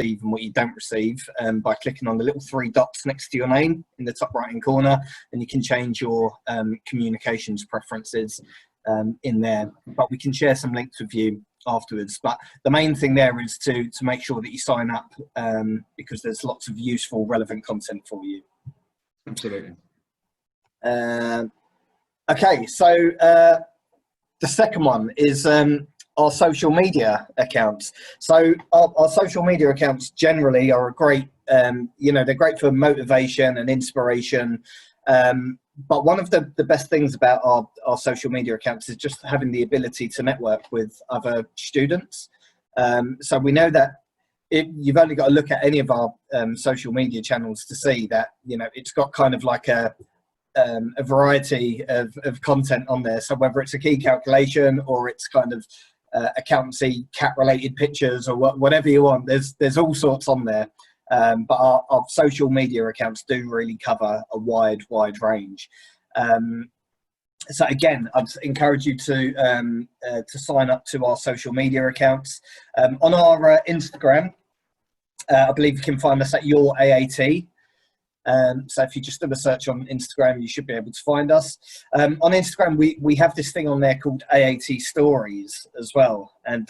receive and what you don't receive by clicking on the little 3 dots next to your name in the top right hand corner, and you can change your communications preferences in there. But we can share some links with you afterwards. But the main thing there is to make sure that you sign up because there's lots of useful, relevant content for you. Absolutely. Okay, so the second one is our social media accounts. So our social media accounts generally are a great, you know, they're great for motivation and inspiration. But one of the best things about our social media accounts is just having the ability to network with other students. So we know that you've only got to look at any of our social media channels to see that, you know, it's got kind of like a variety of content on there. So whether it's a key calculation or it's kind of accountancy, cat related pictures or whatever you want, there's all sorts on there. But our social media accounts do really cover a wide range. So again, I'd encourage you to sign up to our social media accounts. On our Instagram, I believe you can find us at Your AAT. So if you just do a search on Instagram, you should be able to find us. On Instagram, we have this thing on there called AAT Stories as well. And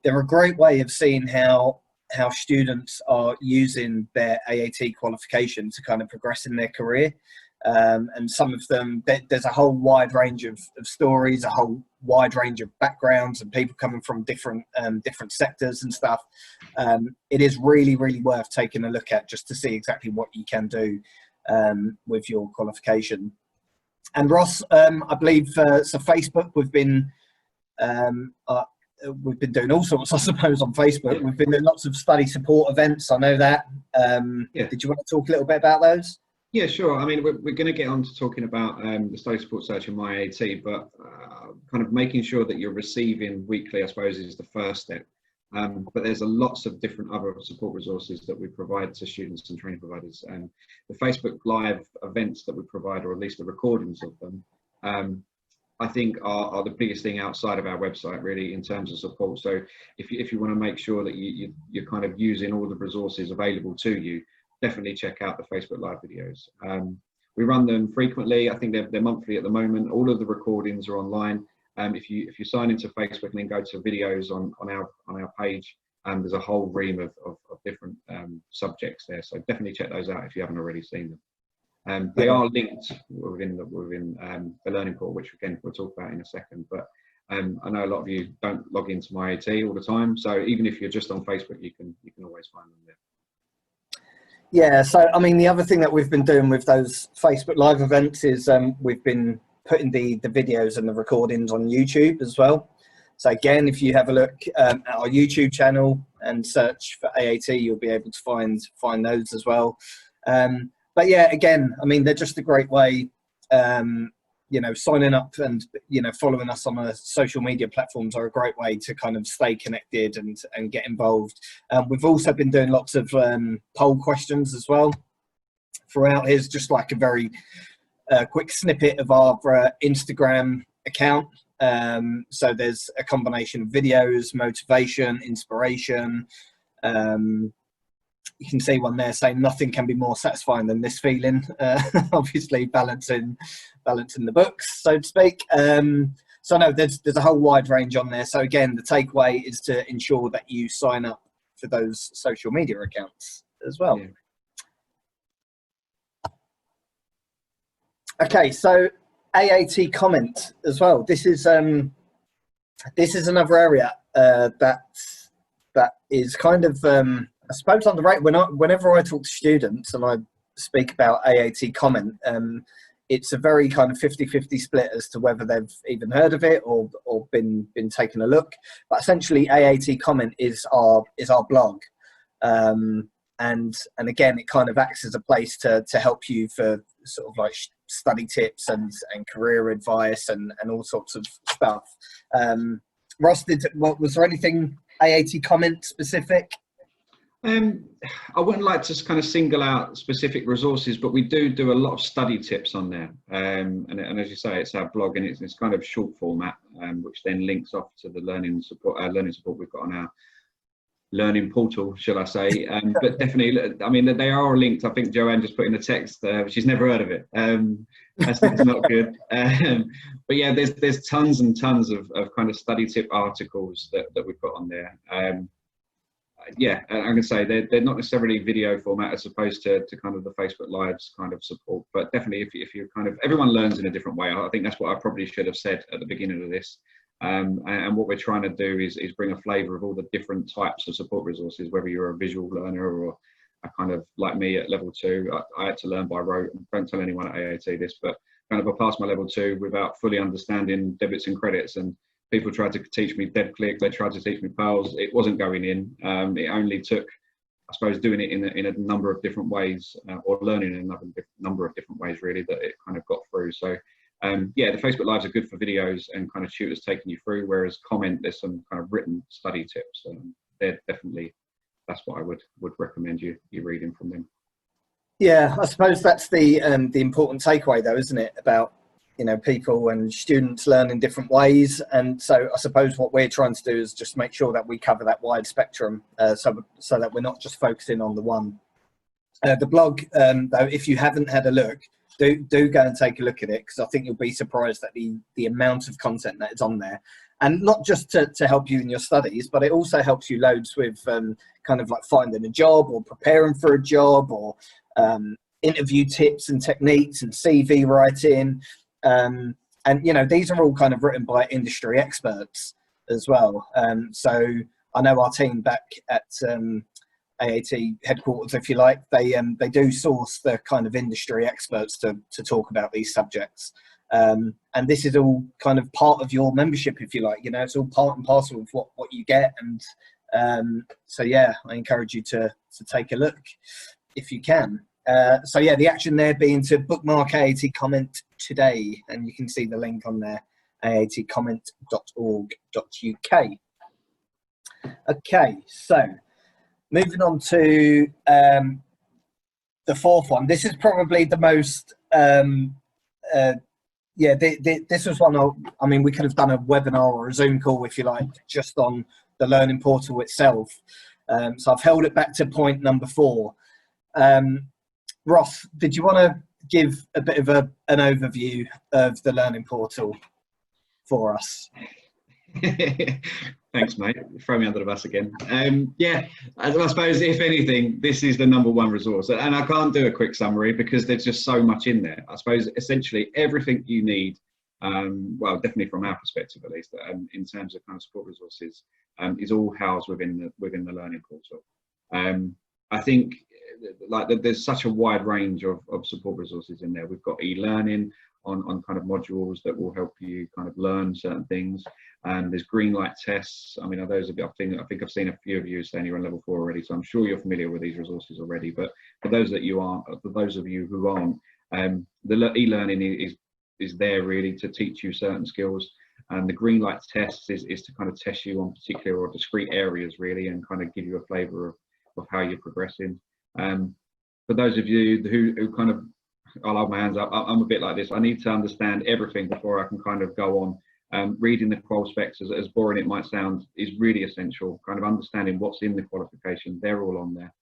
they're a great way of seeing how students are using their AAT qualification to kind of progress in their career. And some of them, there's a whole wide range of stories, a whole wide range of backgrounds and people coming from different sectors and stuff. It is really worth taking a look at just to see exactly what you can do with your qualification. And Ross, I believe, so Facebook, we've been doing all sorts, I suppose, on Facebook. We've been doing lots of study support events. I know that. Yeah. Did you want to talk a little bit about those? Yeah, sure. I mean, we're going to get on to talking about the study support search in my AAT, but kind of making sure that you're receiving weekly, I suppose, is the first step. But there's lots of different other support resources that we provide to students and training providers. And the Facebook Live events that we provide, or at least the recordings of them, I think are the biggest thing outside of our website, really, in terms of support. So if you want to make sure that you're kind of using all the resources available to you, definitely check out the Facebook Live videos. We run them frequently. I think they're monthly at the moment. All of the recordings are online. If you sign into Facebook and then go to videos on our page, there's a whole ream of different subjects there. So definitely check those out if you haven't already seen them. They are linked within the learning portal, which again we'll talk about in a second. But I know a lot of you don't log into my AT all the time, so even if you're just on Facebook, you can always find them there. Yeah, so I mean, the other thing that we've been doing with those Facebook Live events is we've been putting the videos and the recordings on YouTube as well. So again, if you have a look at our YouTube channel and search for AAT, you'll be able to find those as well. But yeah, again, I mean, they're just a great way, you know, signing up and, you know, following us on the social media platforms are a great way to kind of stay connected and get involved. We've also been doing lots of poll questions as well throughout. Here's just like a very quick snippet of our Instagram account. So there's a combination of videos, motivation, inspiration. You can see one there saying nothing can be more satisfying than this feeling. Obviously balancing the books, so to speak. So no, there's a whole wide range on there. So again, the takeaway is to ensure that you sign up for those social media accounts as well. Yeah. Okay, so AAT Comment as well. This is another area that is kind of I suppose on the right. Whenever I talk to students and I speak about AAT Comment, it's a very kind of 50-50 split as to whether they've even heard of it or been taking a look. But essentially, AAT Comment is our blog, and again, it kind of acts as a place to help you for sort of like study tips and career advice and all sorts of stuff. Ross, was there anything AAT Comment specific? I wouldn't like to kind of single out specific resources, but we do a lot of study tips on there. And as you say, it's our blog, and it's kind of short format, which then links off to the learning support we've got on learning portal, shall I say. But definitely, I mean, they are all linked. I think Joanne just put in the text, she's never heard of it. That's not good. But yeah, there's tons and tons of kind of study tip articles that we put on there. Yeah, I'm going to say they're not necessarily video format as opposed to kind of the Facebook Lives kind of support, but definitely if you're kind of, everyone learns in a different way. I think that's what I probably should have said at the beginning of this. And what we're trying to do is bring a flavour of all the different types of support resources, whether you're a visual learner or a kind of like me at level 2. I had to learn by rote. Don't tell anyone at AAT this, but kind of I passed my level 2 without fully understanding debits and credits, and people tried to teach me dead click, they tried to teach me PALs. It wasn't going in. It only took, I suppose, doing it in a number of different ways, or learning in a number of different ways, really, that it kind of got through. So yeah, the Facebook Lives are good for videos and kind of tutors taking you through, whereas Comment, there's some kind of written study tips. They're definitely, that's what I would recommend you reading from them. Yeah, I suppose that's the important takeaway, though, isn't it? About, you know, people and students learn in different ways, and so I suppose what we're trying to do is just make sure that we cover that wide spectrum, so that we're not just focusing on the one. The blog, though, if you haven't had a look, do go and take a look at it, because I think you'll be surprised at the amount of content that is on there, and not just to help you in your studies, but it also helps you loads with kind of like finding a job or preparing for a job, or interview tips and techniques and CV writing. And you know, these are all kind of written by industry experts as well. So I know our team back at AAT headquarters, if you like, they do source the kind of industry experts to talk about these subjects. And this is all kind of part of your membership, if you like. You know, it's all part and parcel of what you get. And so yeah, I encourage you to take a look if you can. So yeah, the action there being to bookmark AAT Comment today, and you can see the link on there, aatcomment.org.uk. Okay, so moving on to the fourth one. This is probably the most, yeah, this was one, I mean, we could have done a webinar or a Zoom call, if you like, just on the learning portal itself. So I've held it back to point number 4. Ross, did you want to give a bit of an overview of the learning portal for us? Thanks, mate. Throw me under the bus again. Yeah, I suppose, if anything, this is the #1 resource. And I can't do a quick summary because there's just so much in there. I suppose essentially everything you need, well, definitely from our perspective at least, in terms of kind of support resources, is all housed within the learning portal. I think like there's such a wide range of support resources in there. We've got e-learning on kind of modules that will help you kind of learn certain things. There's green light tests. I mean, those I think I've seen a few of you saying you're on level 4 already, so I'm sure you're familiar with these resources already. But for those that you aren't, for those of you who aren't, the e-learning is there really to teach you certain skills. And the green light tests is to kind of test you on particular or discrete areas really, and kind of give you a flavour of how you're progressing. For those of you who kind of, I'll hold my hands up, I'm a bit like this. I need to understand everything before I can kind of go on. Reading the qual specs, as boring it might sound, is really essential. Kind of understanding what's in the qualification, they're all on there.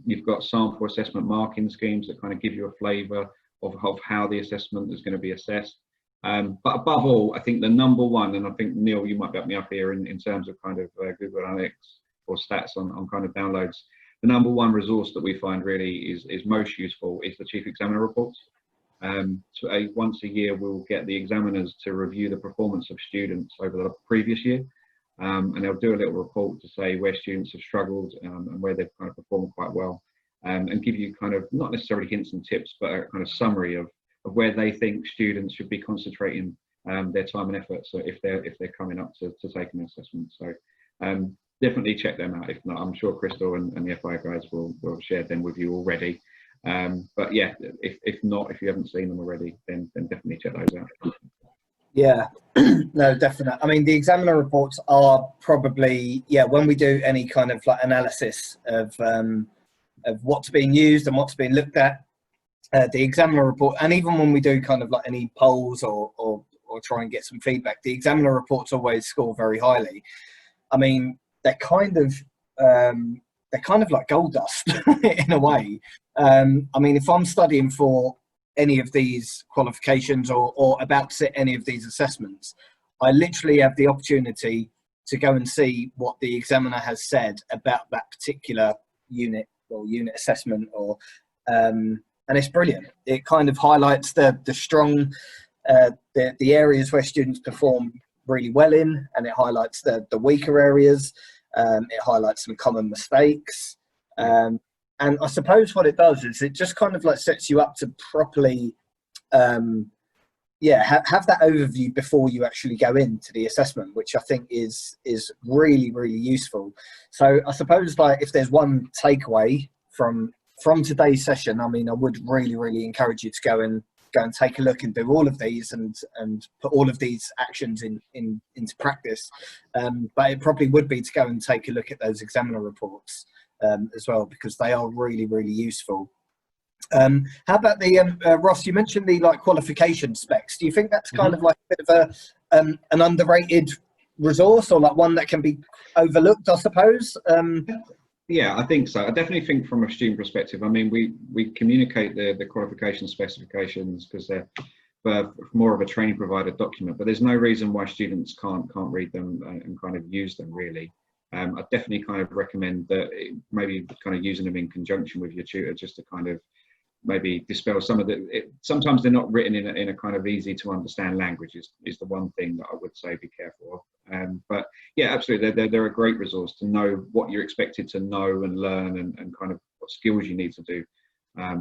You've got sample assessment marking schemes that kind of give you a flavour of how the assessment is going to be assessed. But above all, I think the #1, and I think Neil, you might back me up here in terms of kind of Google Analytics or stats on kind of downloads. The #1 resource that we find really is most useful is the Chief Examiner reports. So once a year, we'll get the examiners to review the performance of students over the previous year. And they'll do a little report to say where students have struggled and where they've kind of performed quite well. And give you kind of, not necessarily hints and tips, but a kind of summary of where they think students should be concentrating their time and effort. So if they're coming up to take an assessment. So definitely check them out. If not, I'm sure Crystal and the FI guys will share them with you already. But yeah, if not, if you haven't seen them already, then definitely check those out. Yeah, no, definitely. I mean, the examiner reports are probably, yeah, when we do any kind of like analysis of what's being used and what's being looked at, the examiner report, and even when we do kind of like any polls or try and get some feedback, the examiner reports always score very highly. I mean, they're kind of they're kind of like gold dust in a way. I mean, if I'm studying for any of these qualifications or about to sit any of these assessments, I literally have the opportunity to go and see what the examiner has said about that particular unit or unit assessment, or and it's brilliant. It kind of highlights the strong, the areas where students perform really well in, and it highlights the weaker areas. It highlights some common mistakes. And I suppose what it does is it just kind of like sets you up to properly, have that overview before you actually go into the assessment, which I think is really, really useful. So I suppose, like, if there's one takeaway from today's session, I mean, I would really, really encourage you to go and take a look and do all of these and put all of these actions into practice. But it probably would be to go and take a look at those examiner reports as well, because they are really, really useful. How about the Ross? You mentioned the qualification specs. Do you think that's kind of like a bit of an underrated resource, or like one that can be overlooked, I suppose? Yeah, I think so. I definitely think from a student perspective, I mean, we communicate the qualification specifications because they're more of a training provider document, but there's no reason why students can't read them and kind of use them, really. I definitely kind of recommend that maybe kind of using them in conjunction with your tutor, just to kind of maybe dispel some of sometimes they're not written in a kind of easy to understand language is the one thing that I would say be careful of. But yeah, absolutely, they're a great resource to know what you're expected to know and learn, and kind of what skills you need to do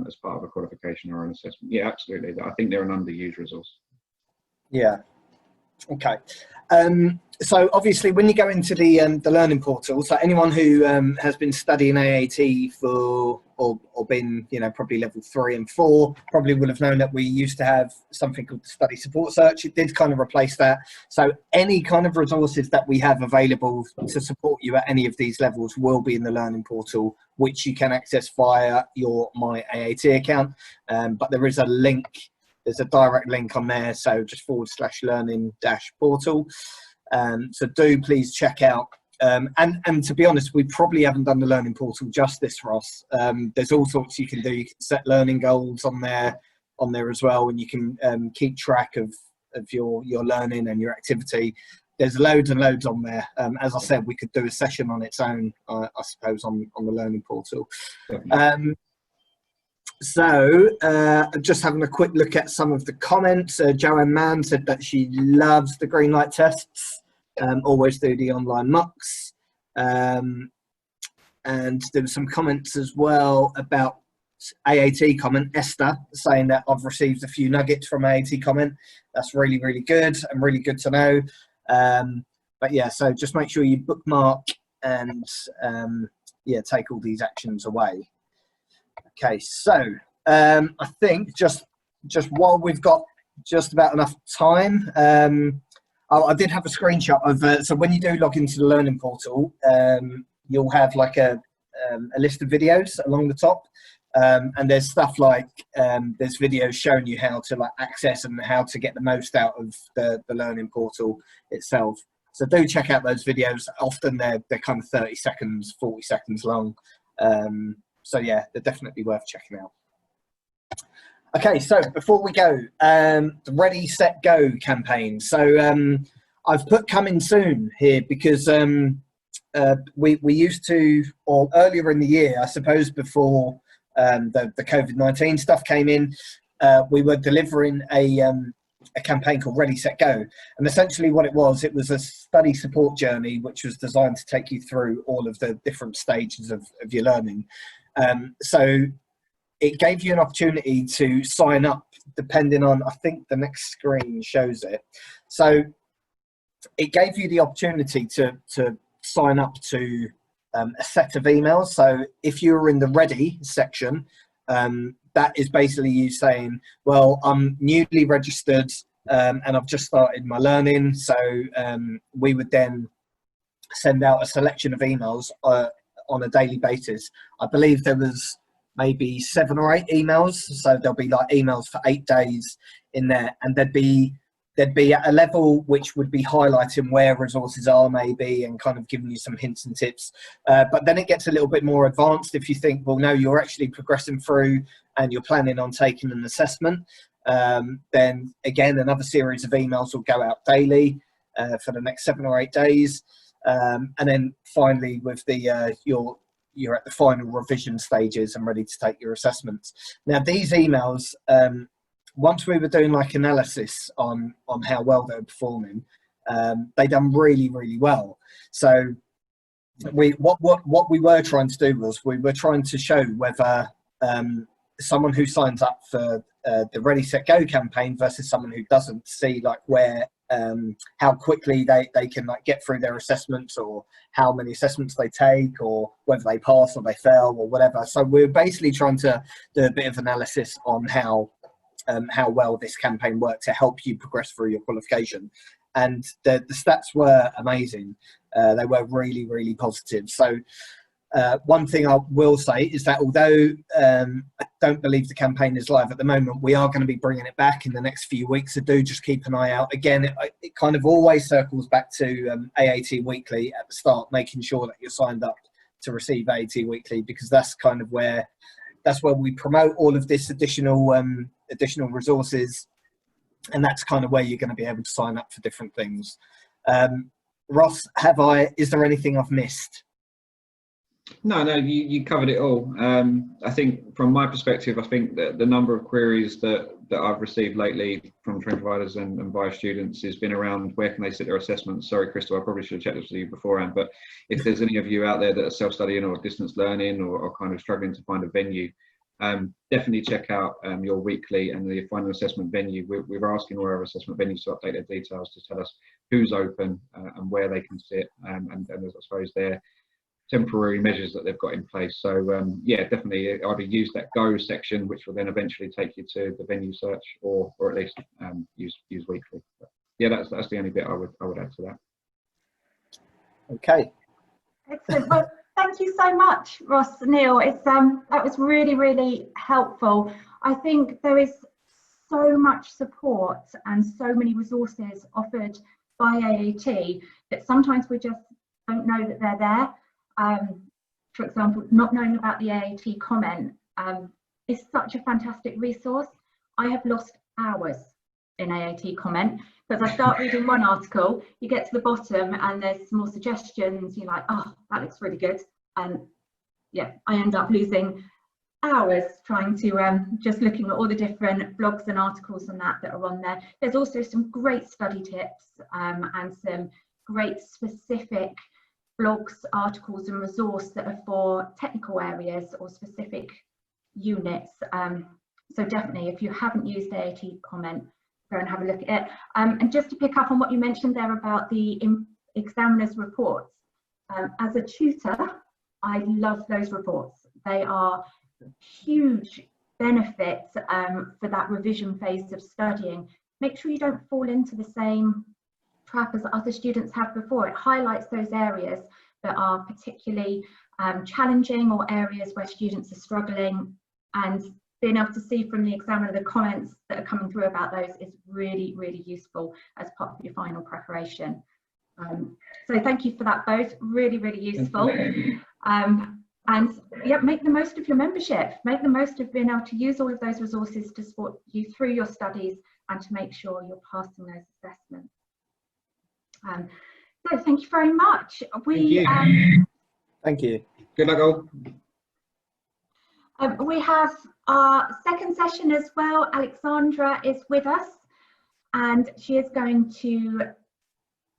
as part of a qualification or an assessment. Yeah, absolutely. I think they're an underused resource. Yeah. Okay. So obviously, when you go into the learning portal, so anyone who has been studying AAT for or been, probably level 3 and 4, probably will have known that we used to have something called the study support search. It did kind of replace that. So any kind of resources that we have available to support you at any of these levels will be in the learning portal, which you can access via your My AAT account. But there is a link. There's a direct link on there, so just /learning-portal. So do please check out. And to be honest, we probably haven't done the learning portal justice, Ross. There's all sorts you can do. You can set learning goals on there as well, and you can keep track of your learning and your activity. There's loads and loads on there. As I said, we could do a session on its own, I suppose, on the learning portal. So just having a quick look at some of the comments. Joanne Mann said that she loves the green light tests, always do the online mocks. And there were some comments as well about AAT Comment. Esther saying that I've received a few nuggets from AAT Comment. That's really, really good and really good to know. But yeah, so just make sure you bookmark and take all these actions away. Okay, so I think just while we've got just about enough time, I did have a screenshot of so when you do log into the learning portal, you'll have like a list of videos along the top, and there's stuff like there's videos showing you how to access and how to get the most out of the learning portal itself. So do check out those videos. Often they're kind of 30 seconds, 40 seconds long. So yeah, they're definitely worth checking out. Okay, so before we go, the Ready, Set, Go campaign. So I've put coming soon here because we used to, or earlier in the year, I suppose before the COVID-19 stuff came in, we were delivering a campaign called Ready, Set, Go. And essentially what it was a study support journey, which was designed to take you through all of the different stages of your learning. So it gave you an opportunity to sign up depending on, I think the next screen shows it. So it gave you the opportunity to sign up to a set of emails. So if you were in the Ready section, that is basically you saying, well, I'm newly registered and I've just started my learning. So we would then send out a selection of emails on a daily basis. I believe there was maybe 7 or 8 emails. So there'll be like emails for 8 days in there, and there'd be there'd be at a level which would be highlighting where resources are maybe and kind of giving you some hints and tips. But then it gets a little bit more advanced if you think, well, no, you're actually progressing through and you're planning on taking an assessment. Then again, another series of emails will go out daily for the next 7 or 8 days. And then finally with the, you're at the final revision stages and ready to take your assessments. Now these emails, once we were doing like analysis on how well they were performing, they done really, really well. So what we were trying to do was we were trying to show whether someone who signs up for the Ready Set Go campaign versus someone who doesn't, see like where how quickly they can like get through their assessments, or how many assessments they take, or whether they pass or they fail or whatever. So we're basically trying to do a bit of analysis on how well this campaign worked to help you progress through your qualification. And the stats were amazing. They were really, really positive. So one thing I will say is that although I don't believe the campaign is live at the moment, we are going to be bringing it back in the next few weeks. So do just keep an eye out. Again, it kind of always circles back to AAT Weekly at the start, making sure that you're signed up to receive AAT Weekly, because that's kind of where we promote all of this additional resources, and that's kind of where you're going to be able to sign up for different things. Ross, is there anything I've missed? No, you covered it all. I think from my perspective, I think that the number of queries that I've received lately from training providers and via students has been around where can they sit their assessments. Sorry, Crystal, I probably should have checked this with you beforehand, but if there's any of you out there that are self-studying or distance learning or kind of struggling to find a venue, definitely check out your weekly and the final assessment venue. We're asking all our assessment venues to update their details to tell us who's open and where they can sit, and I suppose their temporary measures that they've got in place. So yeah, definitely either use that go section, which will then eventually take you to the venue search, or at least use weekly. But yeah, that's the only bit I would add to that. Okay. Excellent. Well, thank you so much, Ross, Neil. It's that was really, really helpful. I think there is so much support and so many resources offered by AAT that sometimes we just don't know that they're there. For example, not knowing about the AAT Comment is such a fantastic resource. I have lost hours in AAT Comment because I start reading one article, you get to the bottom and there's more suggestions, you're like, oh, that looks really good, and yeah, I end up losing hours trying to just looking at all the different blogs and articles and that are on there. There's also some great study tips and some great specific blogs, articles and resource that are for technical areas or specific units. So definitely, if you haven't used AAT Comment, go and have a look at it. And just to pick up on what you mentioned there about the examiner's reports, as a tutor, I love those reports. They are huge benefits for that revision phase of studying. Make sure you don't fall into the same trap as other students have before. It highlights those areas that are particularly challenging, or areas where students are struggling, and being able to see from the examiner the comments that are coming through about those is really, really useful as part of your final preparation. So thank you for that both, really, really useful. And yeah, make the most of your membership, make the most of being able to use all of those resources to support you through your studies and to make sure you're passing those assessments. So thank you very much. Thank you. Good luck all. We have our second session as well. Alexandra is with us, and she is going to,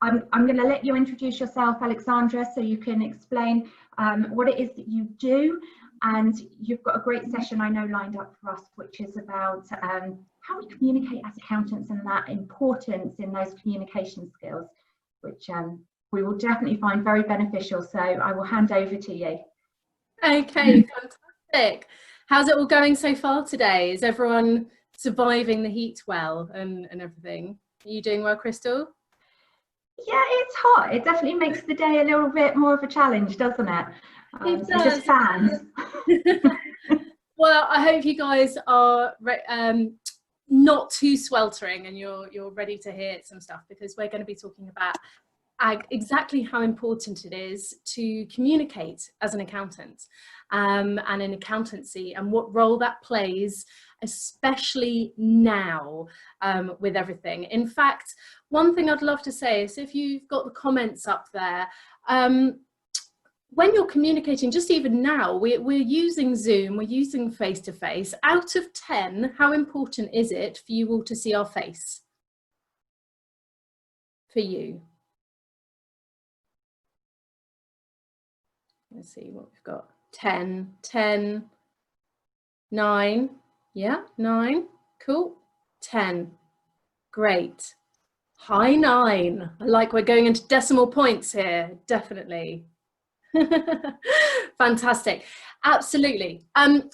I'm going to let you introduce yourself, Alexandra, so you can explain what it is that you do. And you've got a great session, I know, lined up for us, which is about how we communicate as accountants and that importance in those communication skills, which we will definitely find very beneficial. So I will hand over to you. Okay, fantastic. How's it all going so far today? Is everyone surviving the heat well and everything? Are you doing well, Crystal? Yeah, it's hot. It definitely makes the day a little bit more of a challenge, doesn't it? It does. Just fans. Well, I hope you guys are not too sweltering and you're ready to hear some stuff, because we're going to be talking about exactly how important it is to communicate as an accountant and in accountancy, and what role that plays, especially now with everything. In fact, one thing I'd love to say is, if you've got the comments up there, when you're communicating, just even now, we're using Zoom, we're using face-to-face. Out of 10, how important is it for you all to see our face? For you? Let's see what we've got. 10, 10, 9. Yeah, 9. Cool. 10. Great. High 9. I like we're going into decimal points here. Definitely. Fantastic. Absolutely.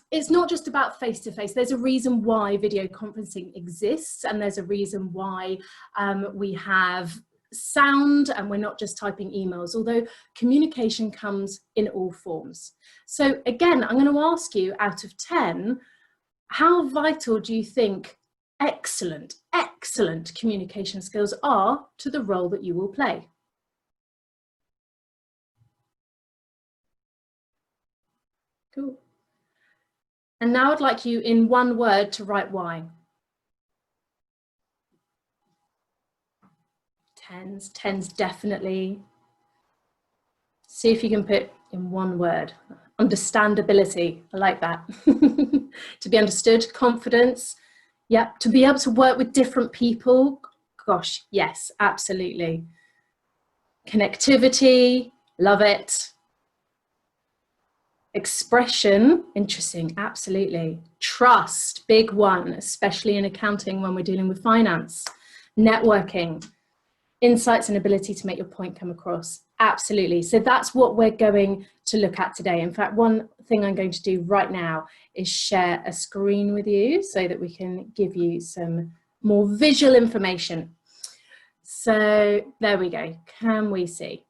It's not just about face-to-face. There's a reason why video conferencing exists, and there's a reason why we have sound and we're not just typing emails, although communication comes in all forms. So again, I'm going to ask you, out of 10, how vital do you think excellent communication skills are to the role that you will play? Cool. And now I'd like you, in one word, to write why. Tens definitely. See if you can put in one word. Understandability, I like that. To be understood, confidence, yeah, to be able to work with different people, gosh, yes, absolutely. Connectivity, love it. Expression, interesting, absolutely. Trust, big one, especially in accounting when we're dealing with finance. Networking, insights and ability to make your point come across, absolutely. So that's what we're going to look at today. In fact, one thing I'm going to do right now is share a screen with you so that we can give you some more visual information. So there we go. Can we see?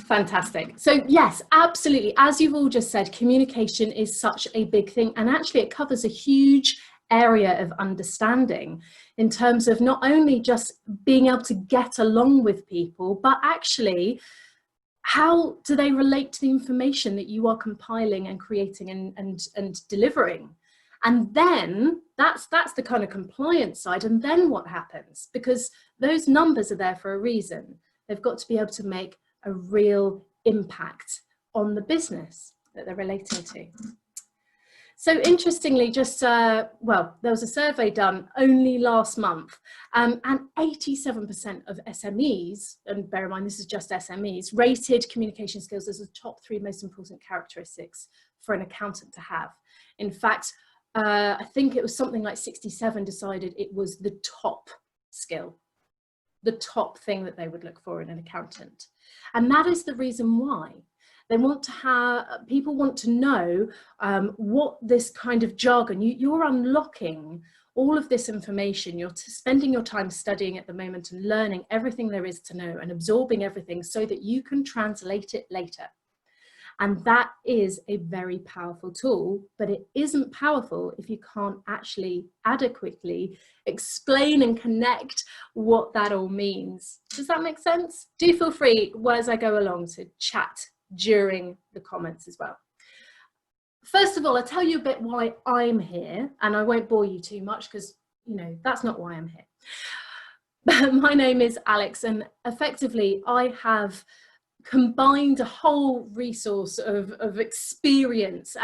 Fantastic. So yes, absolutely. As you've all just said, communication is such a big thing, and actually it covers a huge area of understanding in terms of not only just being able to get along with people, but actually how do they relate to the information that you are compiling and creating and delivering. And then that's the kind of compliance side. And then what happens? Because those numbers are there for a reason. They've got to be able to make a real impact on the business that they're relating to. So interestingly, just, well, there was a survey done only last month, and 87% of SMEs, and bear in mind this is just SMEs, rated communication skills as the top 3 most important characteristics for an accountant to have. In fact, I think it was something like 67 decided it was the top skill, the top thing that they would look for in an accountant. And that is the reason why. They want to have, people want to know what this kind of jargon, you're unlocking all of this information, you're spending your time studying at the moment and learning everything there is to know and absorbing everything so that you can translate it later. And that is a very powerful tool, but it isn't powerful if you can't actually adequately explain and connect what that all means. Does that make sense? Do feel free, as I go along, to chat during the comments as well. First of all, I'll tell you a bit why I'm here, and I won't bore you too much because, you know, that's not why I'm here. But my name is Alex, and effectively I have combined a whole resource of experience.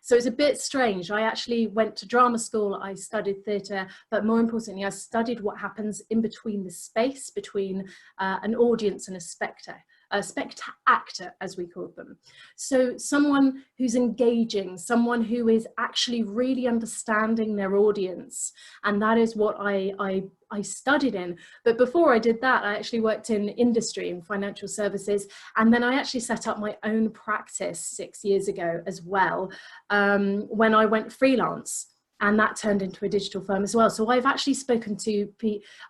So it's a bit strange. I actually went to drama school, I studied theatre, but more importantly, I studied what happens in between the space between an audience and a spectator, as we call them. So someone who's engaging, someone who is actually really understanding their audience. And that is what I studied in. But before I did that, I actually worked in industry, in financial services. And then I actually set up my own practice 6 years ago as well, when I went freelance. And that turned into a digital firm as well. So I've actually spoken to,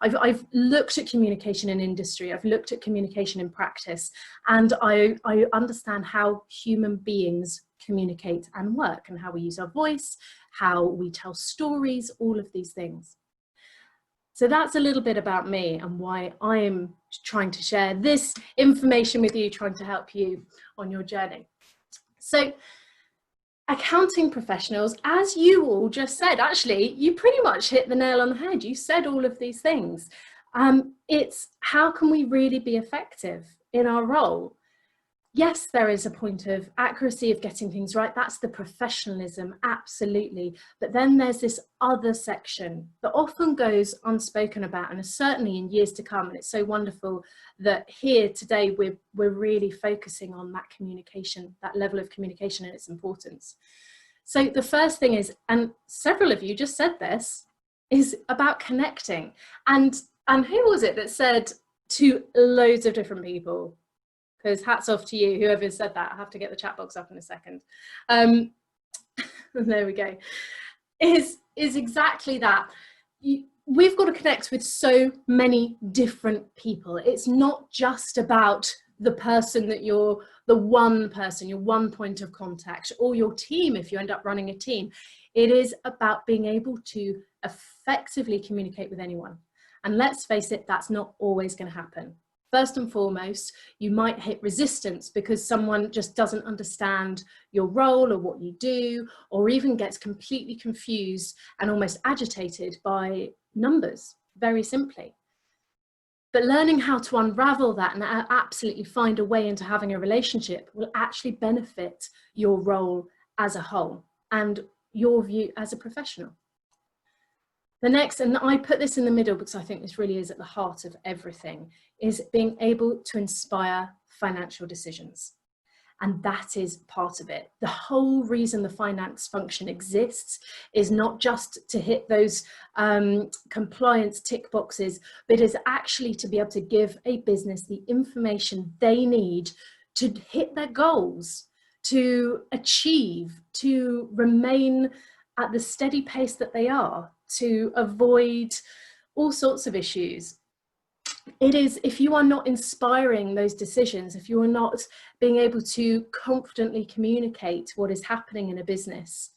I've looked at communication in industry, I've looked at communication in practice, and I understand how human beings communicate and work, and how we use our voice, how we tell stories, all of these things. So that's a little bit about me and why I am trying to share this information with you, trying to help you on your journey. So accounting professionals, as you all just said, actually, you pretty much hit the nail on the head. You said all of these things. It's how can we really be effective in our role? Yes, there is a point of accuracy, of getting things right. That's the professionalism, absolutely. But then there's this other section that often goes unspoken about, and is certainly in years to come. And it's so wonderful that here today we're really focusing on that communication, that level of communication and its importance. So the first thing is, and several of you just said this, is about connecting. And who was it that said to loads of different people? Because hats off to you, whoever said that. I have to get the chat box up in a second. There we go. Is exactly that. We've got to connect with so many different people. It's not just about the person that you're, the one person, your one point of contact, or your team if you end up running a team. It is about being able to effectively communicate with anyone. And let's face it, that's not always going to happen. First and foremost, you might hit resistance because someone just doesn't understand your role or what you do, or even gets completely confused and almost agitated by numbers, very simply. But learning how to unravel that and absolutely find a way into having a relationship will actually benefit your role as a whole and your view as a professional. The next, and I put this in the middle because I think this really is at the heart of everything, is being able to inspire financial decisions. And that is part of it. The whole reason the finance function exists is not just to hit those compliance tick boxes, but is actually to be able to give a business the information they need to hit their goals, to achieve, to remain at the steady pace that they are, to avoid all sorts of issues. It is, if you are not inspiring those decisions, if you are not being able to confidently communicate what is happening in a business,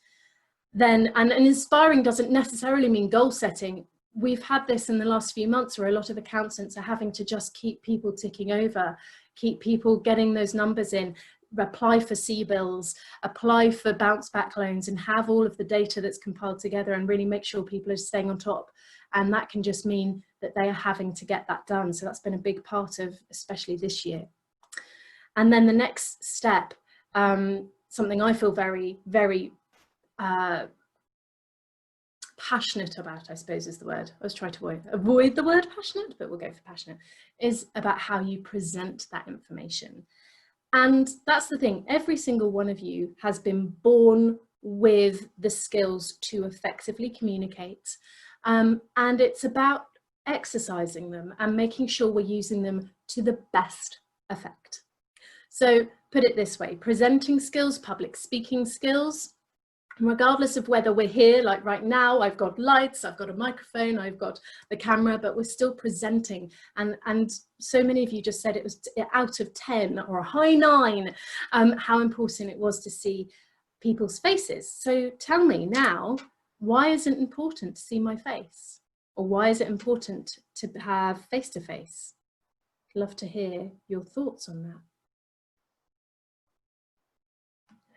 then, and inspiring doesn't necessarily mean goal setting. We've had this in the last few months where a lot of accountants are having to just keep people ticking over, keep people getting those numbers in, apply for CBILS, apply for bounce back loans, and have all of the data that's compiled together and really make sure people are staying on top. And that can just mean that they are having to get that done. So that's been a big part of, especially this year. And then the next step, something I feel very, very passionate about, I suppose is the word. I was trying to avoid the word passionate, but we'll go for passionate, is about how you present that information. And that's the thing, every single one of you has been born with the skills to effectively communicate. And it's about exercising them and making sure we're using them to the best effect. So put it this way, presenting skills, public speaking skills, regardless of whether we're here, like right now, I've got lights, I've got a microphone, I've got the camera, but we're still presenting. And so many of you just said it was out of 10 or a high 9, how important it was to see people's faces. So tell me now, why is it important to see my face? Or why is it important to have face-to-face? Love to hear your thoughts on that.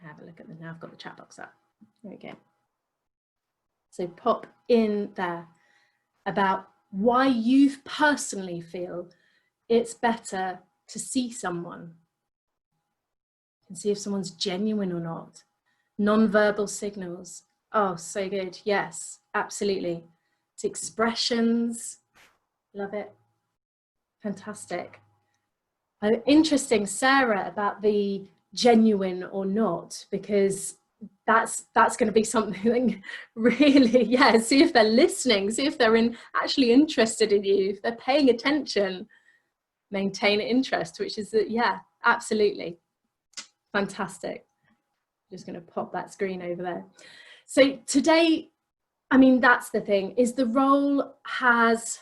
Have a look at them now, I've got the chat box up. There we go. So pop in there about why you personally feel it's better to see someone and see if someone's genuine or not. Non-verbal signals. Oh, so good. Yes, absolutely. It's expressions. Love it. Fantastic. Interesting, Sarah, about the genuine or not, because that's going to be something really, yeah, see if they're listening, see if they're actually interested in you, if they're paying attention. Maintain interest, which is, yeah, absolutely. Fantastic. Just going to pop that screen over there. So today, I mean, that's the thing, is the role has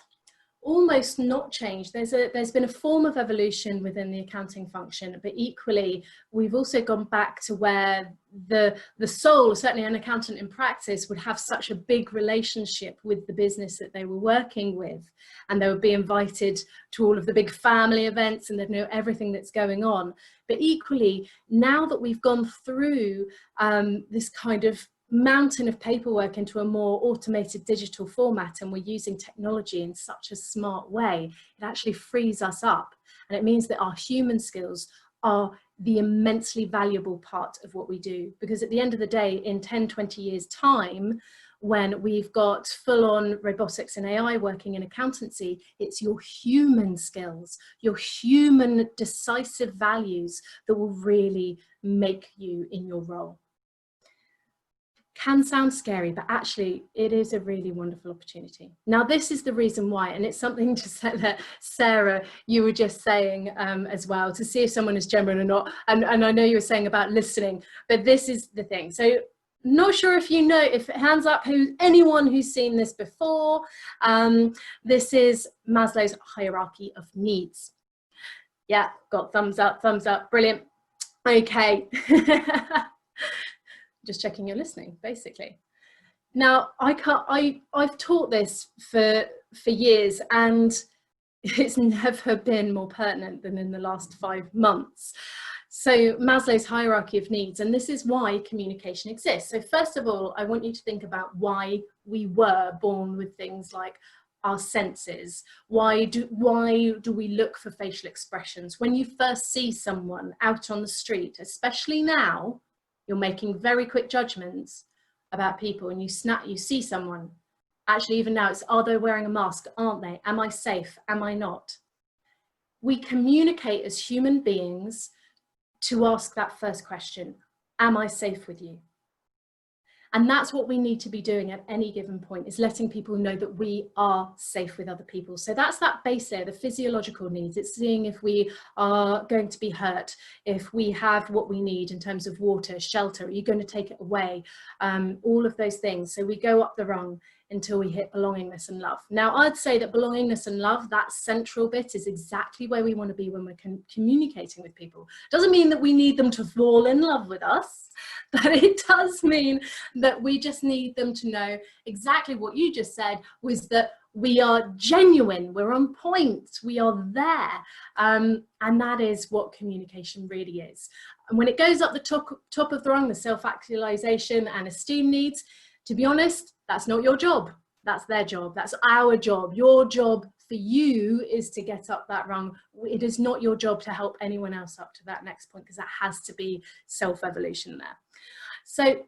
almost not changed. There's been a form of evolution within the accounting function, but equally we've also gone back to where the soul, certainly an accountant in practice, would have such a big relationship with the business that they were working with, and they would be invited to all of the big family events and they'd know everything that's going on. But equally, now that we've gone through this kind of mountain of paperwork into a more automated digital format, and we're using technology in such a smart way, it actually frees us up, and it means that our human skills are the immensely valuable part of what we do. Because at the end of the day, in 10-20 years time, when we've got full-on robotics and AI working in accountancy, it's your human skills, your human decisive values that will really make you in your role. Can sound scary, but actually it is a really wonderful opportunity. Now, this is the reason why, and it's something to say that Sarah, you were just saying as well, to see if someone is genuine or not. And I know you were saying about listening, but this is the thing. So not sure if you know, if hands up, anyone who's seen this before. This is Maslow's hierarchy of needs. Yeah, got thumbs up, brilliant. Okay. Just checking you're listening, basically. Now, I've taught this for years, and it's never been more pertinent than in the last 5 months. So Maslow's hierarchy of needs, and this is why communication exists. So first of all, I want you to think about why we were born with things like our senses. Why do we look for facial expressions? When you first see someone out on the street, especially now, you're making very quick judgments about people, and you see someone. Actually, even now, it's, are they wearing a mask? Aren't they? Am I safe? Am I not? We communicate as human beings to ask that first question. Am I safe with you? And that's what we need to be doing at any given point, is letting people know that we are safe with other people. So that's that base there, the physiological needs. It's seeing if we are going to be hurt, if we have what we need in terms of water, shelter, are you going to take it away? All of those things. So we go up the rung until we hit belongingness and love. Now, I'd say that belongingness and love, that central bit, is exactly where we want to be when we're communicating with people. Doesn't mean that we need them to fall in love with us, but it does mean that we just need them to know exactly what you just said, was that we are genuine, we're on point, we are there. And that is what communication really is. And when it goes up the top of the rung, the self-actualization and esteem needs, to be honest, that's not your job. That's their job. That's our job. Your job for you is to get up that rung. It is not your job to help anyone else up to that next point, because that has to be self-evolution there. So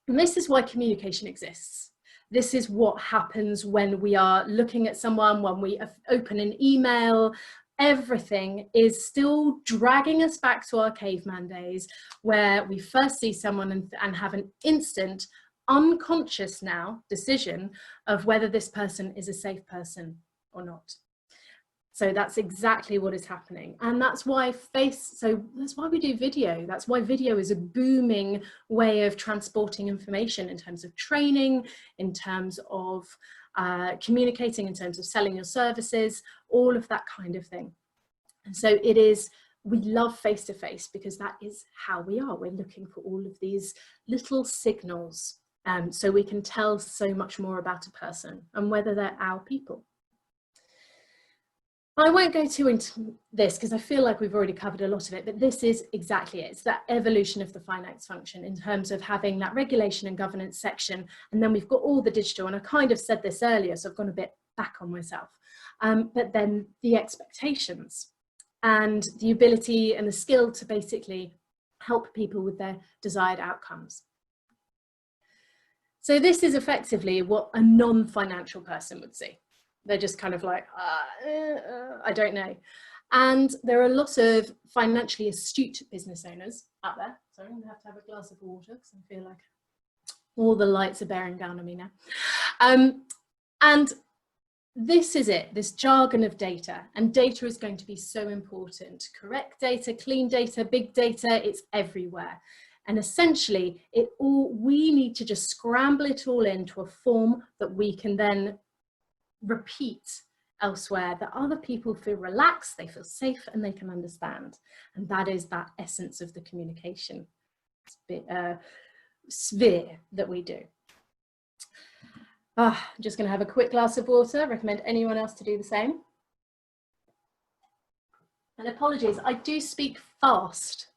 this is why communication exists. This is what happens when we are looking at someone, when we open an email. Everything is still dragging us back to our caveman days, where we first see someone and have an instant, unconscious now decision of whether this person is a safe person or not. So that's exactly what is happening, and that's why that's why we do video. That's why video is a booming way of transporting information in terms of training, in terms of communicating, in terms of selling your services, all of that kind of thing. And so it is, we love face-to-face because that is how we are. We're looking for all of these little signals, so we can tell so much more about a person and whether they're our people. I won't go too into this because I feel like we've already covered a lot of it, but this is exactly it. It's that evolution of the finance function in terms of having that regulation and governance section, and then we've got all the digital, and I kind of said this earlier, so I've gone a bit back on myself, but then the expectations and the ability and the skill to basically help people with their desired outcomes. So this is effectively what a non-financial person would see. They're just kind of like, I don't know. And there are a lot of financially astute business owners out there. Sorry, I'm gonna have to have a glass of water because I feel like all the lights are bearing down on me now. And this is it, this jargon of data, and data is going to be so important. Correct data, clean data, big data, it's everywhere. And essentially, we need to just scramble it all into a form that we can then repeat elsewhere, that other people feel relaxed, they feel safe, and they can understand. And that is that essence of the communication sphere that we do. I'm just going to have a quick glass of water. Recommend anyone else to do the same. And apologies, I do speak fast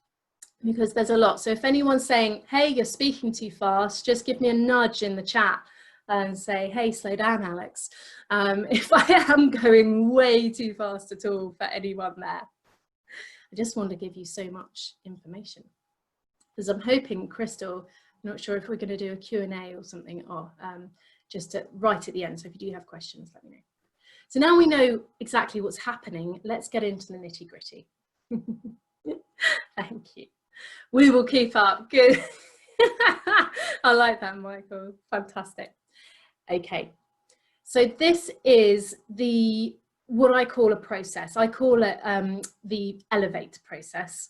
because there's a lot. So if anyone's saying, hey, you're speaking too fast, just give me a nudge in the chat and say, hey, slow down, Alex. If I am going way too fast at all for anyone there. I just want to give you so much information. Because I'm hoping, Crystal, I'm not sure if we're going to do a Q&A or something, or just right at the end. So if you do have questions, let me know. So now we know exactly what's happening, let's get into the nitty gritty. Thank you. We will keep up. Good. I like that, Michael. Fantastic. Okay. So this is what I call a process. I call it the Elevate process.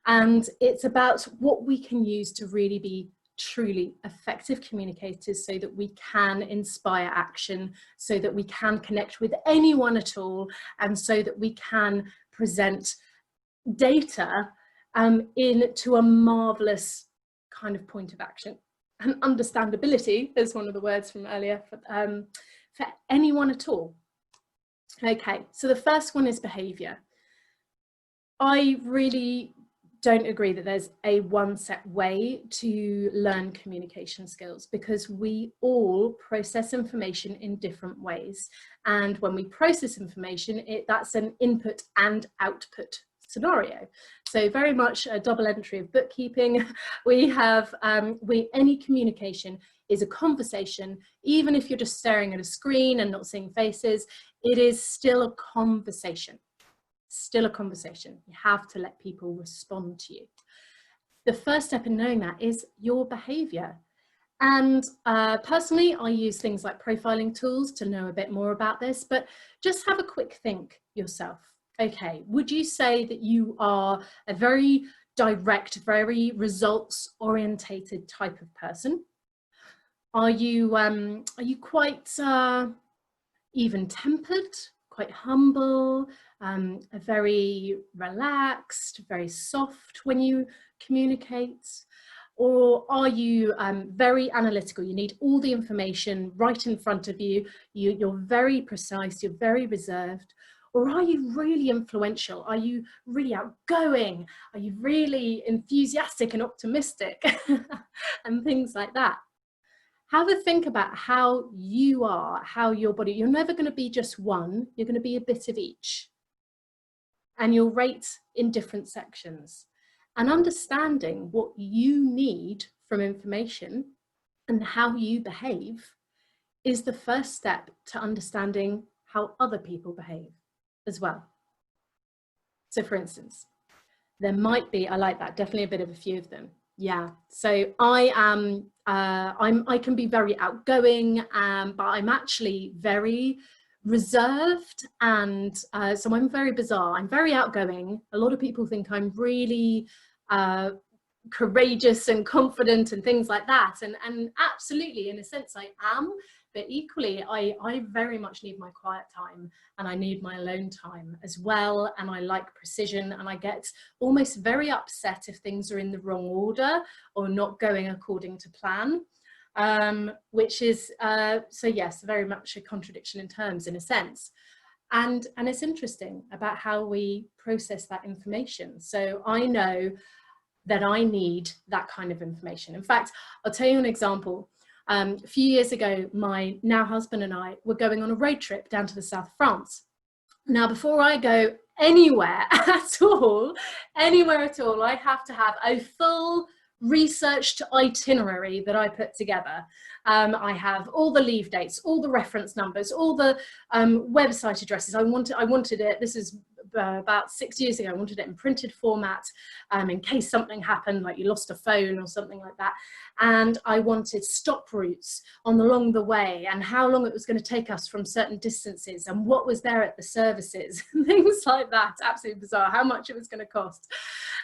And it's about what we can use to really be truly effective communicators, so that we can inspire action, so that we can connect with anyone at all, and so that we can present data into a marvelous kind of point of action. And understandability is one of the words from earlier for anyone at all. Okay, so the first one is behavior. I really don't agree that there's a one set way to learn communication skills, because we all process information in different ways. And when we process information, that's an input and output scenario. So very much a double entry of bookkeeping. We have, any communication is a conversation. Even if you're just staring at a screen and not seeing faces, it is still a conversation. Still a conversation. You have to let people respond to you. The first step in knowing that is your behavior. And personally, I use things like profiling tools to know a bit more about this, but just have a quick think yourself. Okay, would you say that you are a very direct, very results orientated type of person? Are you quite even tempered, quite humble, very relaxed, very soft when you communicate? Or are you very analytical? You need all the information right in front of you. You're very precise, you're very reserved. Or are you really influential? Are you really outgoing? Are you really enthusiastic and optimistic? And things like that. Have a think about how you are, how your body, you're never going to be just one, you're going to be a bit of each. And you'll rate in different sections. And understanding what you need from information and how you behave is the first step to understanding how other people behave as well. So for instance, there might be, I like that, definitely a bit of a few of them. Yeah, so I can be very outgoing, but I'm actually very reserved, and so I'm very bizarre. I'm very outgoing. A lot of people think I'm really courageous and confident and things like that, and absolutely, in a sense, I am. But equally, I very much need my quiet time, and I need my alone time as well. And I like precision, and I get almost very upset if things are in the wrong order or not going according to plan, which is, so yes, very much a contradiction in terms in a sense. And it's interesting about how we process that information. So I know that I need that kind of information. In fact, I'll tell you an example. A few years ago, my now husband and I were going on a road trip down to the south of France. Now, before I go anywhere at all, I have to have a full researched itinerary that I put together. I have all the leave dates, all the reference numbers, all the website addresses. I wanted it, this is about 6 years ago, I wanted it in printed format in case something happened, like you lost a phone or something like that. And I wanted stop routes along the way, and how long it was going to take us from certain distances, and what was there at the services, things like that. Absolutely bizarre, how much it was going to cost.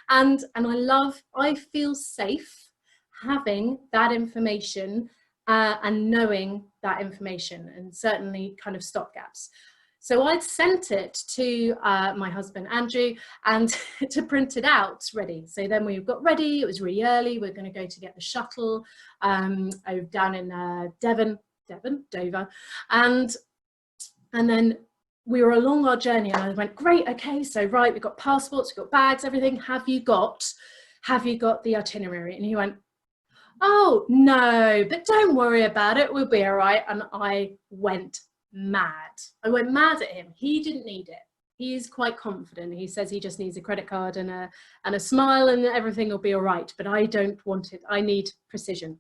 And I feel safe having that information and knowing that information, and certainly kind of stopgaps. So I'd sent it to my husband, Andrew, and to print it out ready. So then we got ready, it was really early, we're going to go to get the shuttle down in Dover. And then we were along our journey and I went, great, okay, so right, we've got passports, we've got bags, everything. Have you got the itinerary? And he went, oh, no, but don't worry about it, we'll be all right. And I went mad. I went mad at him. He didn't need it. He is quite confident. He says he just needs a credit card and a smile and everything will be all right. But I don't want it. I need precision.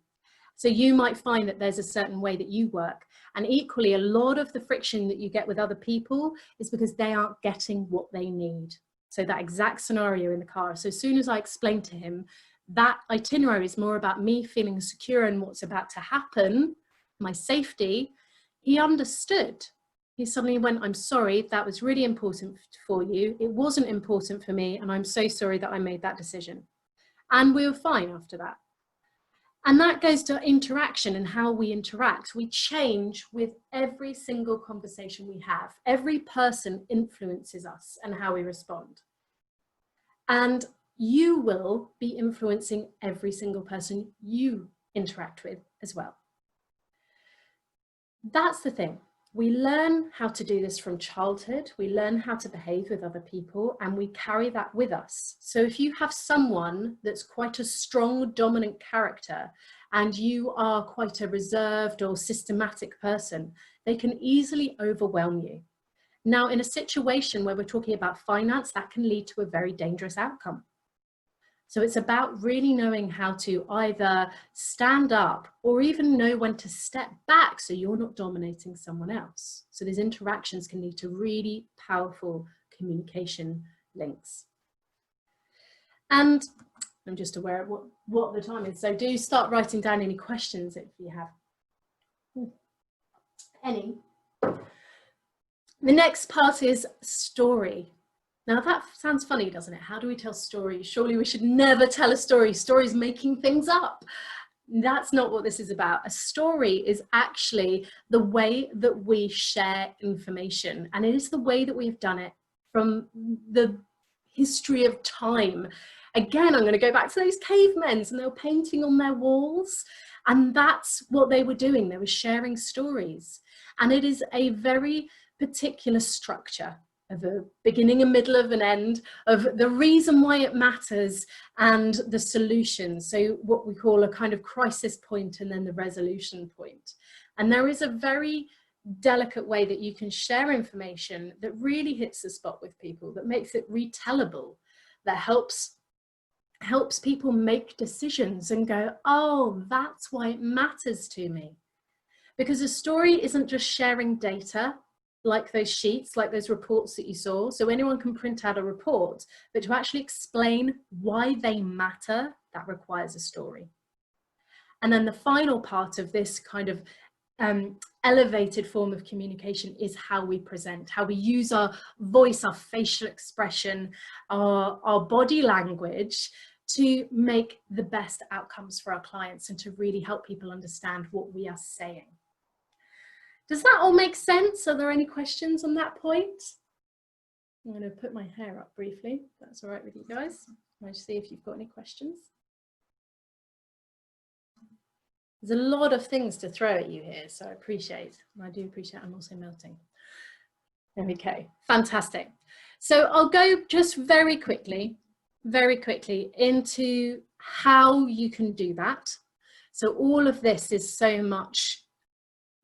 So you might find that there's a certain way that you work. And equally, a lot of the friction that you get with other people is because they aren't getting what they need. So that exact scenario in the car. So as soon as I explained to him that itinerary is more about me feeling secure and what's about to happen, my safety, he understood. He suddenly went, I'm sorry, that was really important for you. It wasn't important for me, and I'm so sorry that I made that decision. And we were fine after that. And that goes to interaction and how we interact. We change with every single conversation we have. Every person influences us and how we respond. And you will be influencing every single person you interact with as well. That's the thing. We learn how to do this from childhood. We learn how to behave with other people and we carry that with us. So if you have someone that's quite a strong, dominant character and you are quite a reserved or systematic person, they can easily overwhelm you. Now, in a situation where we're talking about finance, that can lead to a very dangerous outcome. So it's about really knowing how to either stand up or even know when to step back so you're not dominating someone else. So these interactions can lead to really powerful communication links. And I'm just aware of what the time is. So do start writing down any questions if you have any. The next part is story. Now that sounds funny, doesn't it? How do we tell stories? Surely we should never tell a story. Stories making things up. That's not what this is about. A story is actually the way that we share information. And it is the way that we've done it from the history of time. Again, I'm going to go back to those cavemen, and they were painting on their walls. And that's what they were doing. They were sharing stories. And it is a very particular structure of a beginning, a middle, of an end, of the reason why it matters and the solution. So what we call a kind of crisis point and then the resolution point. And there is a very delicate way that you can share information that really hits the spot with people, that makes it retellable, that helps people make decisions and go, oh, that's why it matters to me. Because a story isn't just sharing data, like those sheets, like those reports that you saw. So anyone can print out a report, but to actually explain why they matter, that requires a story. And then the final part of this kind of elevated form of communication is how we present, how we use our voice, our facial expression, our body language to make the best outcomes for our clients and to really help people understand what we are saying. Does that all make sense? Are there any questions on that point? I'm going to put my hair up briefly, if that's all right with you guys. I'll see if you've got any questions. There's a lot of things to throw at you here, so I appreciate, and I do appreciate I'm also melting. Okay, fantastic. So I'll go just very quickly into how you can do that. So all of this is so much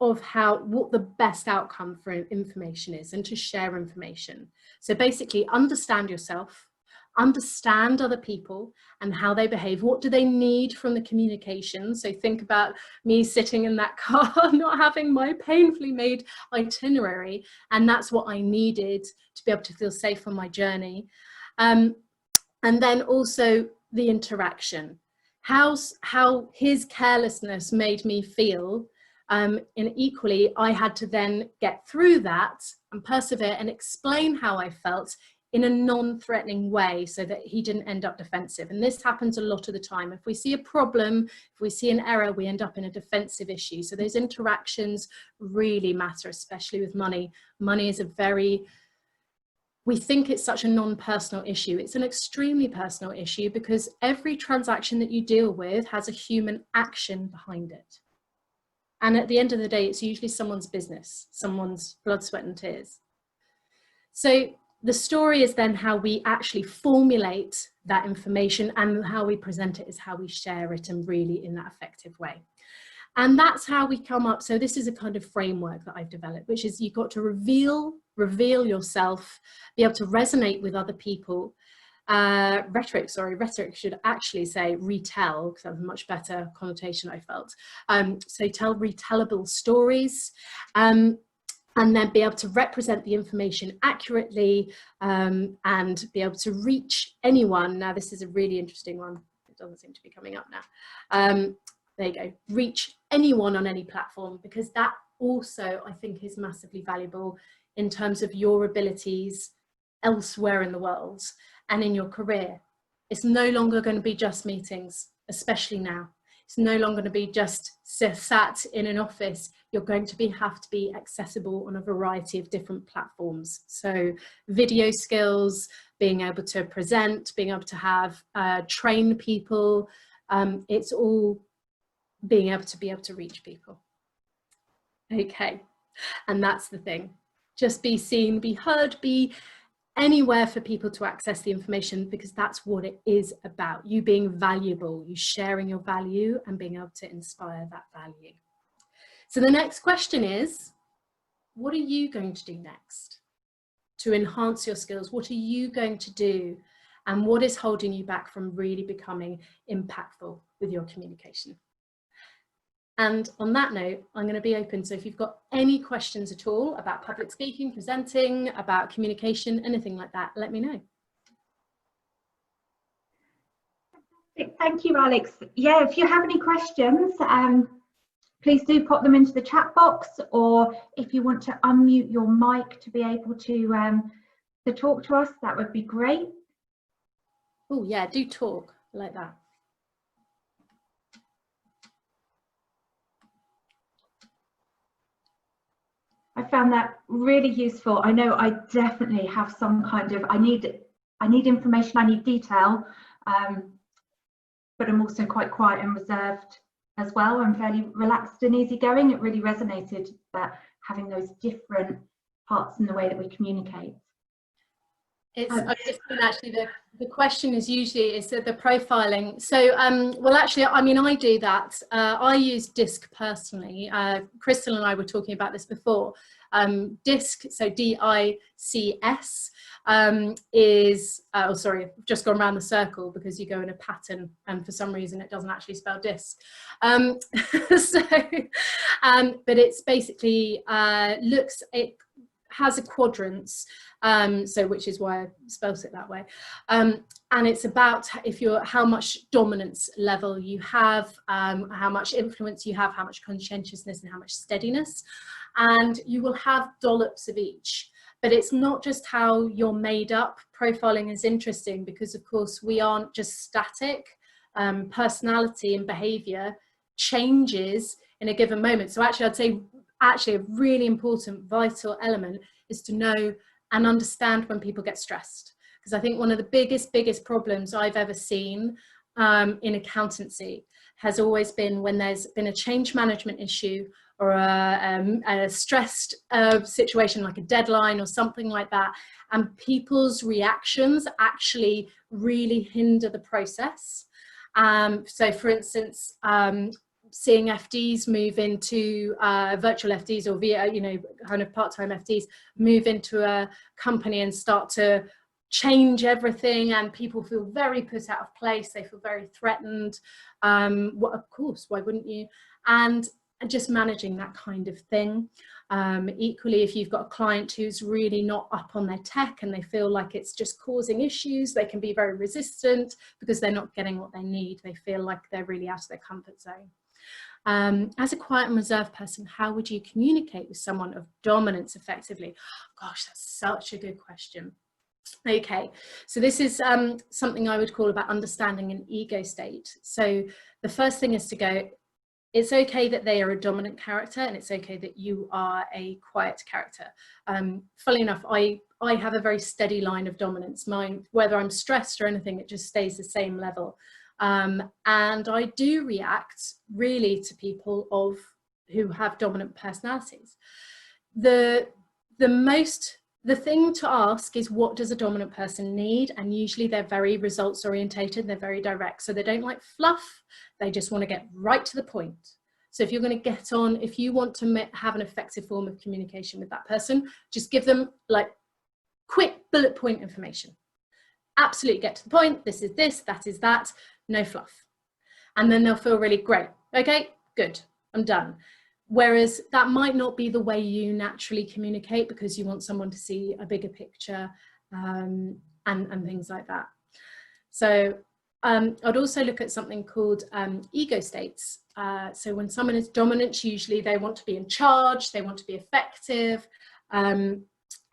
of what the best outcome for information is and to share information. So basically understand yourself, understand other people and how they behave. What do they need from the communication? So think about me sitting in that car, not having my painfully made itinerary. And that's what I needed to be able to feel safe on my journey. And then also the interaction, how his carelessness made me feel. And equally, I had to then get through that and persevere and explain how I felt in a non-threatening way so that he didn't end up defensive. And this happens a lot of the time. If we see a problem, if we see an error, we end up in a defensive issue. So those interactions really matter, especially with money. Money is a very, we think it's such a non-personal issue. It's an extremely personal issue because every transaction that you deal with has a human action behind it. And at the end of the day, it's usually someone's business, someone's blood, sweat and tears. So the story is then how we actually formulate that information, and how we present it is how we share it, and really in that effective way. And that's how we come up. So this is a kind of framework that I've developed, which is you've got to reveal yourself, be able to resonate with other people. Rhetoric should actually say retell, because that's a much better connotation I felt. So tell retellable stories. And then be able to represent the information accurately, and be able to reach anyone. Now, this is a really interesting one. It doesn't seem to be coming up now. There you go. Reach anyone on any platform, because that also, I think, is massively valuable in terms of your abilities elsewhere in the world and in your career. It's no longer going to be just meetings, especially now. It's no longer going to be just sat in an office. You're going to have to be accessible on a variety of different platforms. So video skills, being able to present, being able to have train people, it's all being able to reach people. Okay, and that's the thing. Just be seen, be heard, be anywhere for people to access the information, because that's what it is about. You being valuable, you sharing your value and being able to inspire that value. So the next question is, what are you going to do next to enhance your skills? What are you going to do? And what is holding you back from really becoming impactful with your communication? And on that note, I'm going to be open. So if you've got any questions at all about public speaking, presenting, about communication, anything like that, let me know. Thank you, Alex. Yeah, if you have any questions, please do pop them into the chat box, or if you want to unmute your mic to be able to talk to us, that would be great. Oh yeah, do talk like that. I found that really useful. I know I definitely have some kind of, I need information, I need detail, but I'm also quite quiet and reserved as well. I'm fairly relaxed and easygoing. It really resonated that having those different parts in the way that we communicate. It's actually the question is usually is the profiling. So well, actually, I mean, I do that. I use DISC personally. Crystal and I were talking about this before. DISC, so DICS, is oh sorry, I've just gone around the circle because you go in a pattern and for some reason it doesn't actually spell disc. But it's basically it has a quadrants, so which is why I spelt it that way, and it's about how much dominance level you have, how much influence you have, how much conscientiousness and how much steadiness, and you will have dollops of each. But it's not just how you're made up. Profiling is interesting because of course we aren't just static. Personality and behavior changes in a given moment. So actually I'd say a really important vital element is to know and understand when people get stressed, because I think one of the biggest problems I've ever seen in accountancy has always been when there's been a change management issue or a stressed situation like a deadline or something like that, and people's reactions actually really hinder the process. So for instance, seeing FDs move into virtual FDs or via, kind of part-time FDs move into a company and start to change everything, and people feel very put out of place, they feel very threatened. Well, of course, why wouldn't you? And just managing that kind of thing. Equally, if you've got a client who's really not up on their tech and they feel like it's just causing issues, they can be very resistant because they're not getting what they need. They feel like they're really out of their comfort zone. As a quiet and reserved person, how would you communicate with someone of dominance effectively? Gosh, that's such a good question. Okay, so this is something I would call about understanding an ego state. So the first thing is to go, it's okay that they are a dominant character, and it's okay that you are a quiet character. Funnily enough, I have a very steady line of dominance. Mine, whether I'm stressed or anything, it just stays the same level. And I do react really to people who have dominant personalities. The thing to ask is, what does a dominant person need? And usually they're very results orientated, they're very direct. So they don't like fluff, they just want to get right to the point. So if you're going to get on, if you want to have an effective form of communication with that person, just give them like quick bullet point information. Absolutely get to the point. This is this, that is that, no fluff. And then they'll feel really great. Okay, good, I'm done. Whereas that might not be the way you naturally communicate, because you want someone to see a bigger picture and things like that. So I'd also look at something called ego states. So when someone is dominant, usually they want to be in charge, they want to be effective, and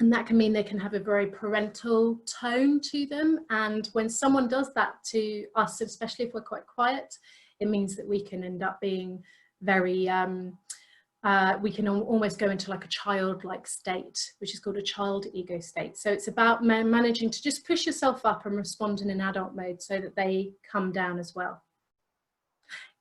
that can mean they can have a very parental tone to them. And when someone does that to us, especially if we're quite quiet, it means that we can end up being very we can almost go into like a childlike state, which is called a child ego state. So it's about managing to just push yourself up and respond in an adult mode so that they come down as well.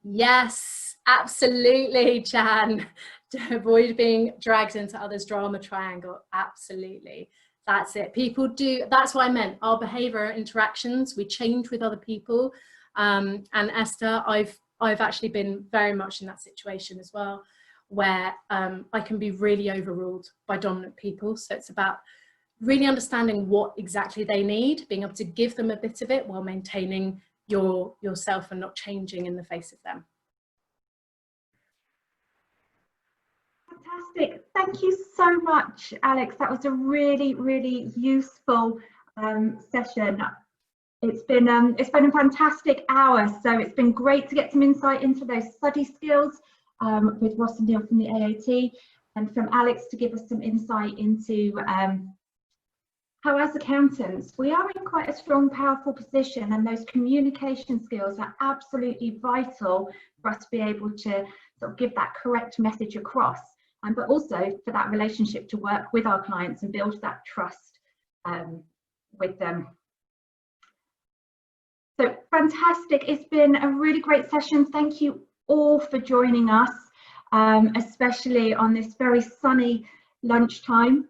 Yes, absolutely, Jan. To avoid being dragged into others' drama triangle. Absolutely. That's it. People do, that's what I meant. Our behavioral interactions, we change with other people. And Esther, I've actually been very much in that situation as well, where I can be really overruled by dominant people. So it's about really understanding what exactly they need, being able to give them a bit of it while maintaining yourself and not changing in the face of them. Fantastic. Thank you so much, Alex. That was a really, really useful session. It's been a fantastic hour. So it's been great to get some insight into those study skills with Ross and Neil from the AAT, and from Alex to give us some insight into how, as accountants, we are in quite a strong, powerful position, and those communication skills are absolutely vital for us to be able to sort of give that correct message across, but also for that relationship to work with our clients and build that trust with them. So fantastic. It's been a really great session. Thank you all for joining us, especially on this very sunny lunchtime.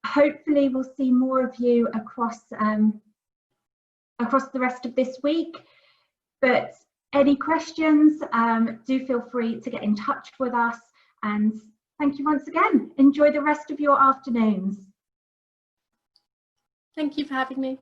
Hopefully we'll see more of you across the rest of this week, but any questions, do feel free to get in touch with us, and thank you once again. Enjoy the rest of your afternoons. Thank you for having me.